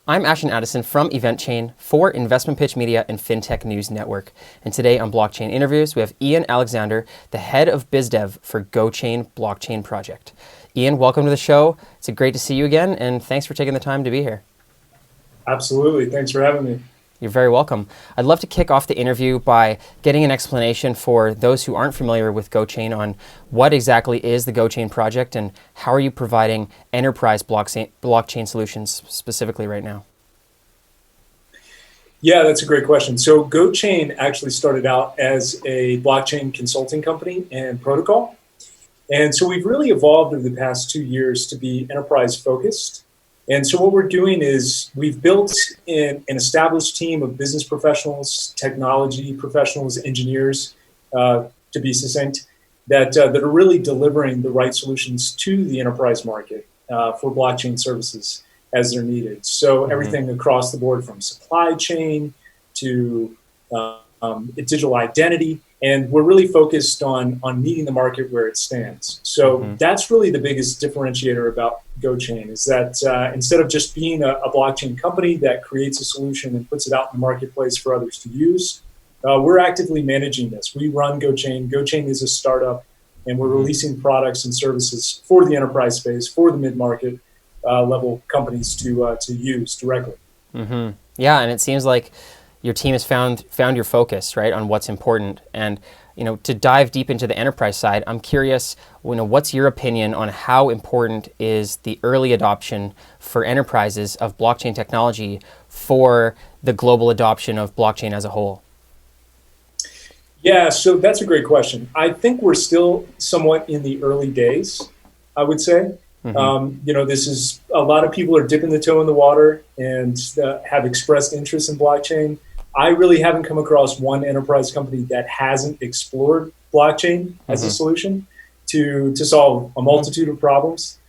I'm Ashton Addison from EventChain for Investmentpitch Media and FinTech News Network. And today on Blockchain Interviews, we have Ian Alexander, the head of BizDev for GoChain blockchain project. Ian, welcome to the show. It's great to see you again, and thanks for taking the time to be here. Absolutely. Thanks for having me. You're very welcome. I'd love to kick off the interview by getting an explanation for those who aren't familiar with GoChain on what exactly is the GoChain project and how are you providing enterprise blockchain solutions specifically right now? Yeah, that's a great question. So GoChain actually started out as a blockchain consulting company and protocol. And so we've really evolved over the past 2 years to be enterprise focused. And so what we're doing is we've built an established team of business professionals, technology professionals, engineers, to be succinct, that are really delivering the right solutions to the enterprise market for blockchain services as they're needed. So everything across the board from supply chain to digital identity. And we're really focused on meeting the market where it stands. So that's really the biggest differentiator about GoChain is that instead of just being a blockchain company that creates a solution and puts it out in the marketplace for others to use, we're actively managing this. We run GoChain. GoChain is a startup, and we're releasing products and services for the enterprise space, for the mid-market level companies to use directly. Yeah, and it seems like your team has found your focus, right, on what's important. And, to dive deep into the enterprise side, I'm curious, what's your opinion on how important is the early adoption for enterprises of blockchain technology for the global adoption of blockchain as a whole? Yeah, so that's a great question. I think we're still somewhat in the early days, I would say. This is a lot of people are dipping the toe in the water and have expressed interest in blockchain. I really haven't come across one enterprise company that hasn't explored blockchain as a solution to solve a multitude of problems.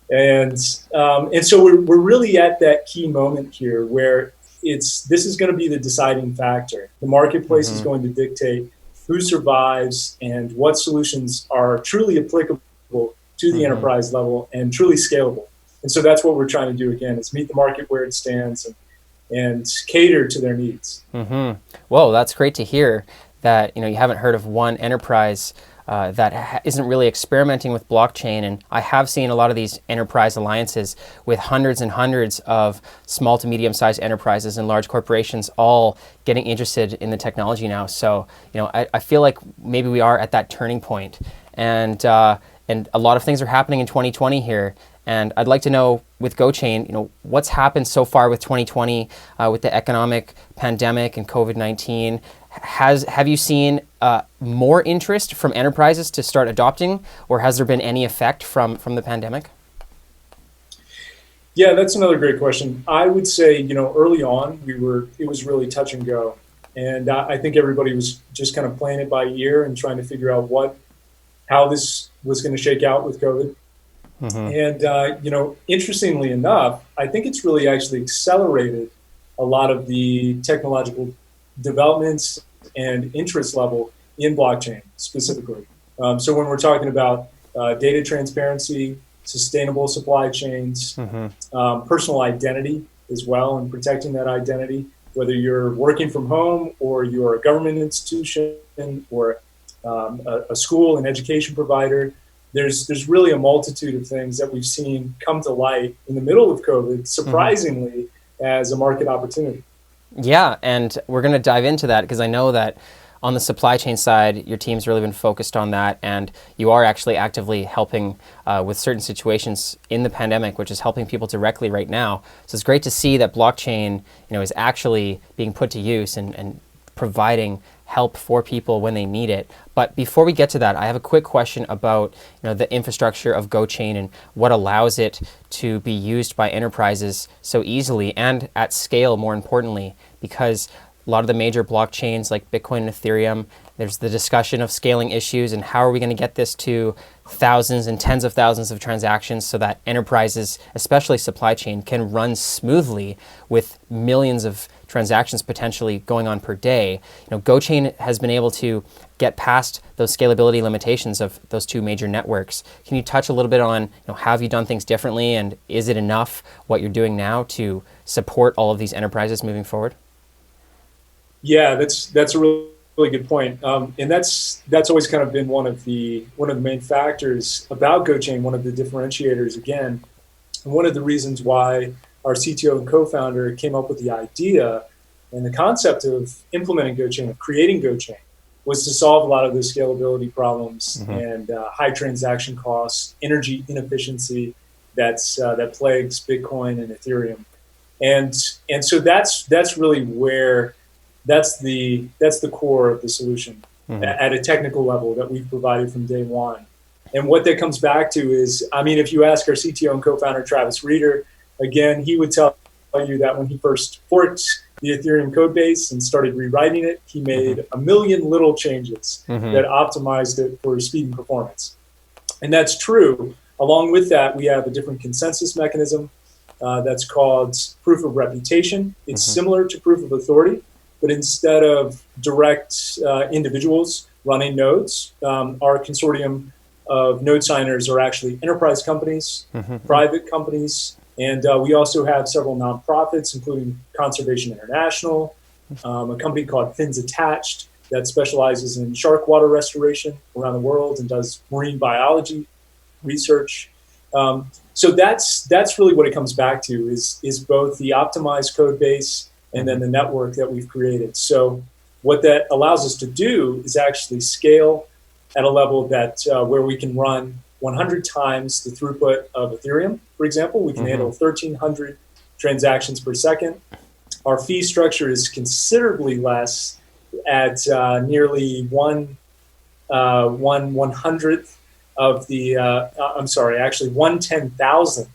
And so we're really at that key moment here where this is going to be the deciding factor. The marketplace is going to dictate who survives and what solutions are truly applicable to the enterprise level and truly scalable. And so that's what we're trying to do again, is meet the market where it stands and cater to their needs. Whoa, that's great to hear that you haven't heard of one enterprise that isn't really experimenting with blockchain. And I have seen a lot of these enterprise alliances with hundreds and hundreds of small to medium-sized enterprises and large corporations all getting interested in the technology now. So I feel like maybe we are at that turning point. And a lot of things are happening in 2020 here. And I'd like to know with GoChain, what's happened so far with 2020 with the economic pandemic and COVID-19. Have you seen more interest from enterprises to start adopting, or has there been any effect from the pandemic? Yeah, that's another great question. I would say, early on, it was really touch and go. And I think everybody was just kind of playing it by ear and trying to figure out how this was going to shake out with COVID. And, interestingly enough, I think it's really actually accelerated a lot of the technological developments and interest level in blockchain specifically. So when we're talking about data transparency, sustainable supply chains, personal identity as well, and protecting that identity, whether you're working from home or you're a government institution or a school and education provider, there's really a multitude of things that we've seen come to light in the middle of COVID, surprisingly, as a market opportunity. Yeah, and we're going to dive into that because I know that on the supply chain side, your team's really been focused on that, and you are actually actively helping with certain situations in the pandemic, which is helping people directly right now. So it's great to see that blockchain, is actually being put to use and providing help for people when they need it. But before we get to that, I have a quick question about the infrastructure of GoChain and what allows it to be used by enterprises so easily and at scale, more importantly, because a lot of the major blockchains like Bitcoin and Ethereum, there's the discussion of scaling issues and how are we going to get this to thousands and tens of thousands of transactions so that enterprises, especially supply chain, can run smoothly with millions of transactions potentially going on per day. GoChain has been able to get past those scalability limitations of those two major networks. Can you touch a little bit on, have you done things differently, and is it enough what you're doing now to support all of these enterprises moving forward? Yeah, that's a really good point, and that's always kind of been one of the main factors about GoChain, one of the differentiators again, and one of the reasons why our CTO and co-founder came up with the idea and the concept of implementing GoChain, of creating GoChain, was to solve a lot of the scalability problems and high transaction costs, energy inefficiency that plagues Bitcoin and Ethereum, and so that's really where that's the core of the solution at a technical level that we've provided from day one. And what that comes back to is, if you ask our CTO and co-founder Travis Reeder, again, he would tell you that when he first forked the Ethereum code base and started rewriting it, he made a million little changes that optimized it for speed and performance. And that's true. Along with that, we have a different consensus mechanism that's called proof of reputation. It's similar to proof of authority, but instead of direct individuals running nodes, our consortium of node signers are actually enterprise companies, private companies, and we also have several nonprofits, including Conservation International, a company called Fins Attached that specializes in shark water restoration around the world and does marine biology research. So that's really what it comes back to is both the optimized code base and then the network that we've created. So what that allows us to do is actually scale at a level that where we can run 100 times the throughput of Ethereum, for example. We can handle 1,300 transactions per second. Our fee structure is considerably less at nearly one 1/100th of the, actually 1/10,000th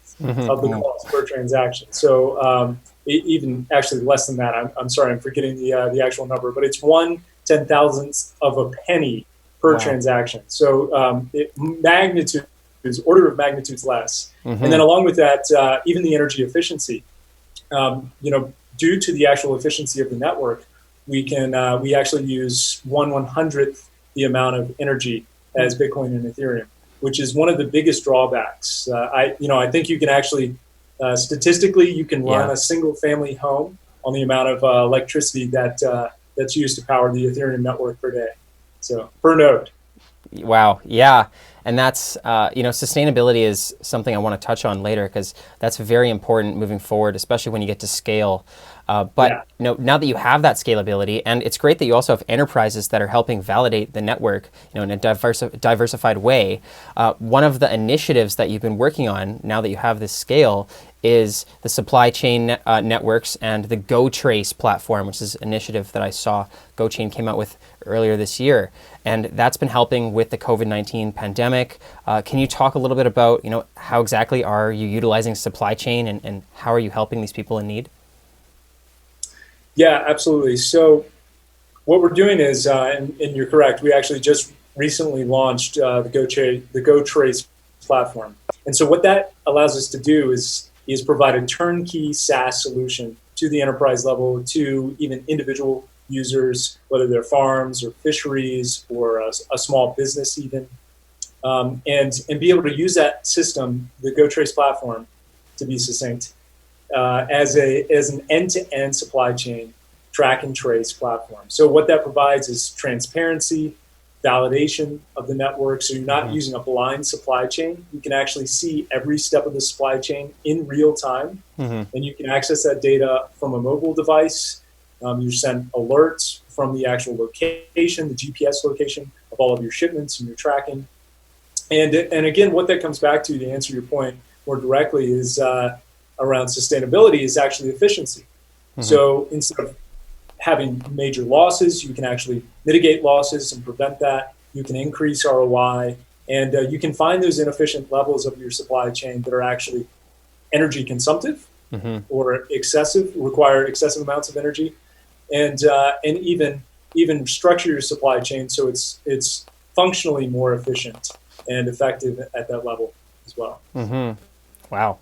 of the cost per transaction. So even actually less than that. I'm sorry, I'm forgetting the actual number, but it's 1/10,000th of a penny per transaction. So magnitude is order of magnitudes less. And then along with that, even the energy efficiency, due to the actual efficiency of the network, we actually use 1/100th the amount of energy as Bitcoin and Ethereum, which is one of the biggest drawbacks. I think you can actually, statistically, you can run a single family home on the amount of electricity that's used to power the Ethereum network per day. So per node. Wow. Yeah. And that's, sustainability is something I want to touch on later because that's very important moving forward, especially when you get to scale. But now that you have that scalability, and it's great that you also have enterprises that are helping validate the network, in a diversified way. One of the initiatives that you've been working on now that you have this scale is the supply chain networks and the GoTrace platform, which is an initiative that I saw GoChain came out with earlier this year. And that's been helping with the COVID-19 pandemic. Can you talk a little bit about, how exactly are you utilizing supply chain and how are you helping these people in need? Yeah, absolutely. So what we're doing is, and you're correct, we actually just recently launched the GoTrace platform. And so what that allows us to do is provide a turnkey SaaS solution to the enterprise level, to even individual users, whether they're farms or fisheries or a small business even, and be able to use that system, the GoTrace platform, to be succinct, as an end-to-end supply chain track and trace platform. So what that provides is transparency, validation of the network. So you're not using a blind supply chain. You can actually see every step of the supply chain in real time, and you can access that data from a mobile device. You send alerts from the actual location, the GPS location of all of your shipments and your tracking. And again, what that comes back to answer your point more directly, is around sustainability, is actually efficiency. So instead of having major losses, you can actually mitigate losses and prevent that. You can increase ROI, and you can find those inefficient levels of your supply chain that are actually energy consumptive or require excessive amounts of energy, and even structure your supply chain so it's functionally more efficient and effective at that level as well. Wow.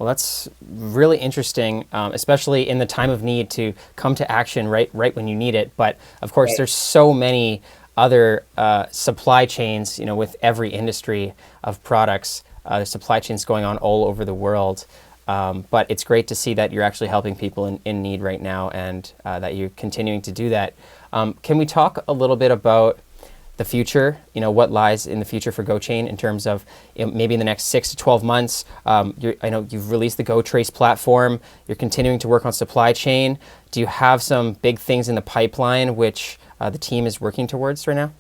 Well, that's really interesting, especially in the time of need to come to action right when you need it. But of course, Right. there's so many other supply chains, with every industry of products. There's supply chains going on all over the world. But it's great to see that you're actually helping people in need right now, and that you're continuing to do that. Can we talk a little bit about the future, what lies in the future for GoChain in terms of maybe in the next 6 to 12 months? I know you've released the GoTrace platform. You're continuing to work on supply chain. Do you have some big things in the pipeline which the team is working towards right now?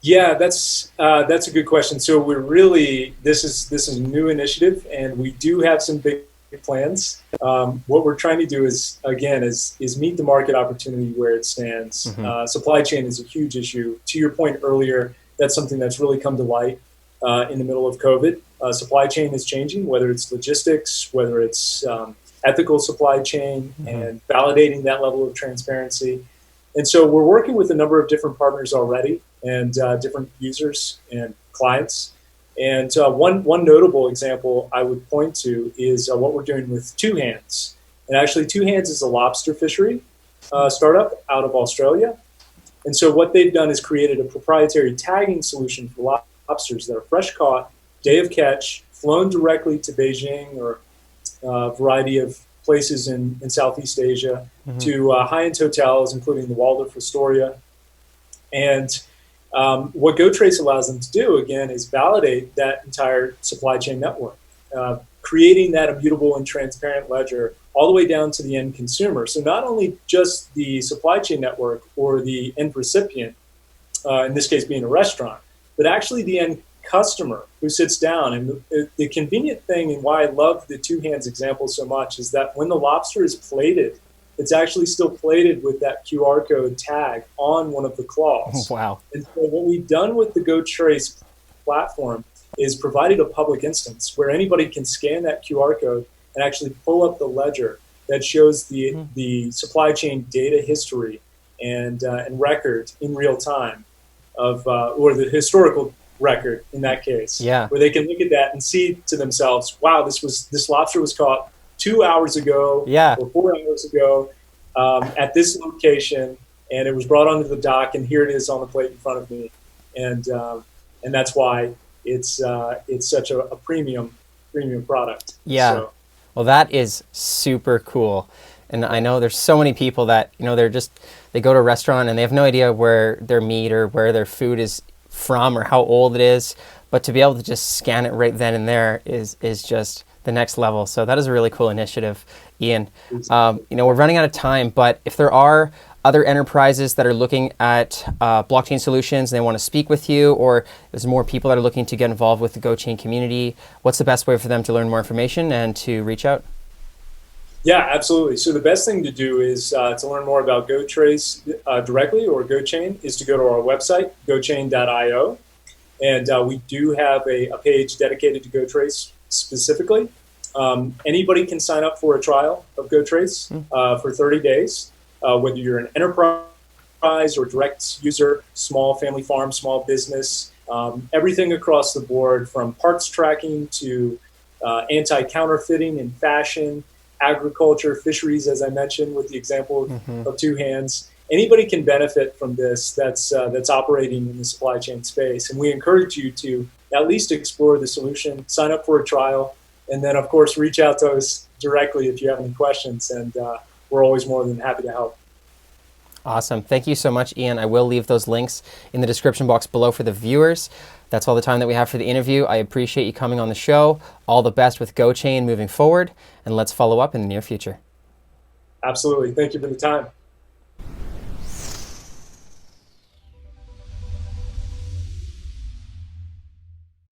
Yeah, that's a good question. So we're really this is a new initiative, and we do have some big plans. What we're trying to do is meet the market opportunity where it stands. Mm-hmm. Supply chain is a huge issue. To your point earlier, that's something that's really come to light in the middle of COVID. Supply chain is changing, whether it's logistics, whether it's ethical supply chain, Mm-hmm. and validating that level of transparency. And so we're working with a number of different partners already, and different users and clients. And one notable example I would point to is what we're doing with Two Hands. And actually, Two Hands is a lobster fishery startup out of Australia. And so what they've done is created a proprietary tagging solution for lobsters that are fresh caught, day of catch, flown directly to Beijing or a variety of places in Southeast Asia, mm-hmm. to high-end hotels, including the Waldorf Astoria. And what GoTrace allows them to do, again, is validate that entire supply chain network, creating that immutable and transparent ledger all the way down to the end consumer. So not only just the supply chain network or the end recipient, in this case being a restaurant, but actually the end customer who sits down. And the convenient thing, and why I love the Two Hands example so much, is that when the lobster is plated, it's actually still plated with that QR code tag on one of the claws. Wow. And so what we've done with the GoTrace platform is provided a public instance where anybody can scan that QR code and actually pull up the ledger that shows the supply chain data history and record in real time of, or the historical record in that case. Yeah. Where they can look at that and see to themselves, wow, this lobster was caught 2 hours ago, yeah. or 4 hours ago, at this location, and it was brought onto the dock, and here it is on the plate in front of me, and that's why it's such a premium product. Yeah. So. Well, that is super cool, and I know there's so many people that they go to a restaurant and they have no idea where their meat or where their food is from or how old it is, but to be able to just scan it right then and there is just the next level. So that is a really cool initiative, Ian. We're running out of time, but if there are other enterprises that are looking at blockchain solutions and they want to speak with you, or there's more people that are looking to get involved with the GoChain community, what's the best way for them to learn more information and to reach out? Yeah, absolutely. So the best thing to do is to learn more about GoTrace directly, or GoChain, is to go to our website, gochain.io. And we do have a page dedicated to GoTrace specifically. Anybody can sign up for a trial of GoTrace for 30 days, whether you're an enterprise or direct user, small family farm, small business, everything across the board, from parts tracking to anti-counterfeiting in fashion, agriculture, fisheries, as I mentioned with the example of Two Hands. Anybody can benefit from this that's operating in the supply chain space. And we encourage you to at least explore the solution, sign up for a trial, and then, of course, reach out to us directly if you have any questions. And we're always more than happy to help. Awesome. Thank you so much, Ian. I will leave those links in the description box below for the viewers. That's all the time that we have for the interview. I appreciate you coming on the show. All the best with GoChain moving forward, and let's follow up in the near future. Absolutely. Thank you for the time.